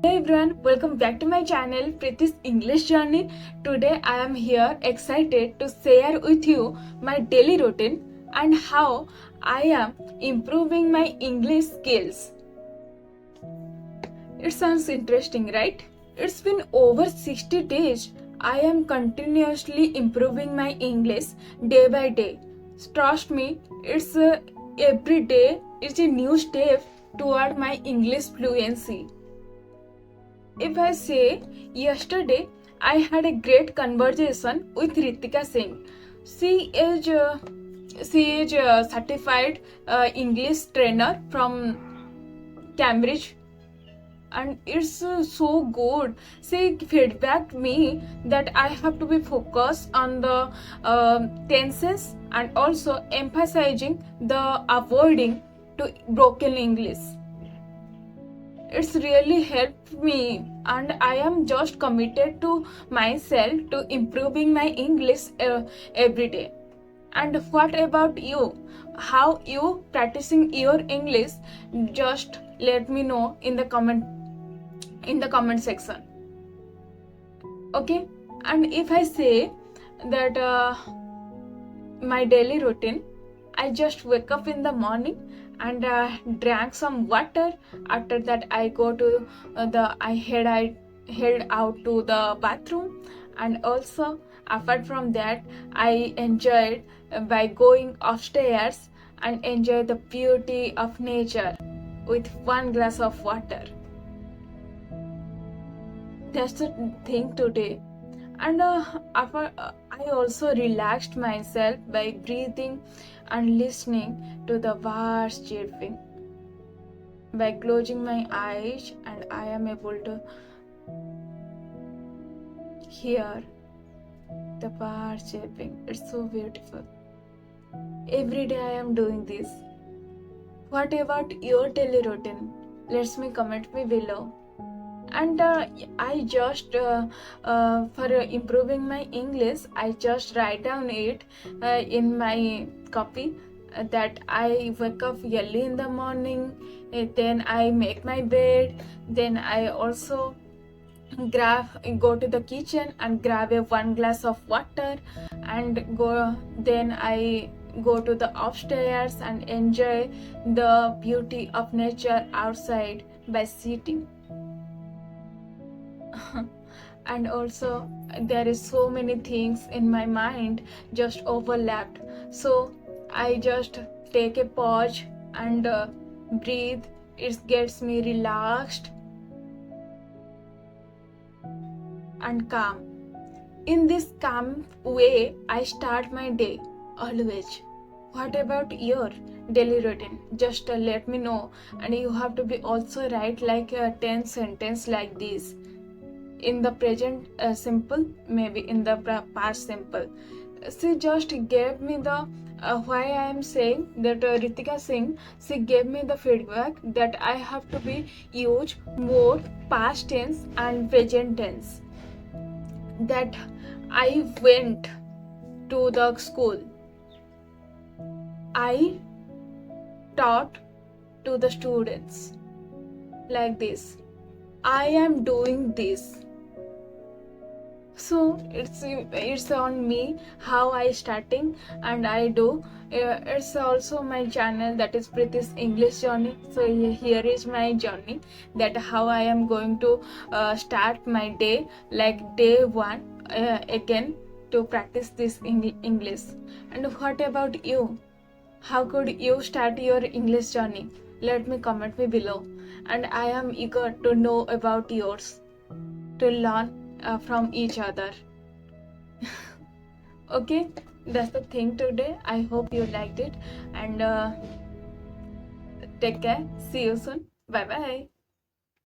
Hey everyone, welcome back to my channel Priti's English Journey. Today I am here excited to share with you my daily routine and how I am improving my English skills. It sounds interesting, right? It's been over 60 days. I am continuously improving my English day by day. Trust me, it's every day is a new step toward my English fluency. If I say, yesterday I had a great conversation with Ritika Singh. She is a certified English trainer from Cambridge, and it's so good. She feedbacked me that I have to be focused on the tenses and also emphasizing the avoiding to broken English. It's really helped me, and I am just committed to myself to improving my English every day. And what about you? How you practicing your English? Just let me know in the comment section. Okay? And if I say that my daily routine, I just wake up in the morning and drank some water. After that I go to I head out to the bathroom, and also apart from that I enjoyed by going upstairs and enjoy the beauty of nature with one glass of water. That's the thing today. And I also relaxed myself by breathing and listening to the birds chirping. By closing my eyes, and I am able to hear the birds chirping. It's so beautiful. Every day I am doing this. What about your daily routine? Let me comment me below. And I just for improving my English, I just write down it in my copy that I wake up early in the morning, then I make my bed, then I also go to the kitchen and grab one glass of water and go. Then I go to the upstairs and enjoy the beauty of nature outside by sitting. And also there is so many things in my mind just overlapped, so I just take a pause and breathe. It gets me relaxed and calm. In this calm way I start my day always. What about your daily routine? Just let me know, and you have to be also write like a 10 sentence like this in the present simple, maybe in the past simple. She just gave me the why I am saying that Ritika Singh, she gave me the feedback that I have to be use more past tense and present tense. That I went to the school, I taught to the students like this, I am doing this. So it's on me how I starting and I do. It's also my channel, that is Priti's English Journey. So here is my journey, that how I am going to start my day, like day one again to practice this English. And what about you? How could you start your English journey? Let me comment me below, and I am eager to know about yours, to learn from each other. Okay, that's the thing today. I hope you liked it, and take care. See you soon. Bye bye.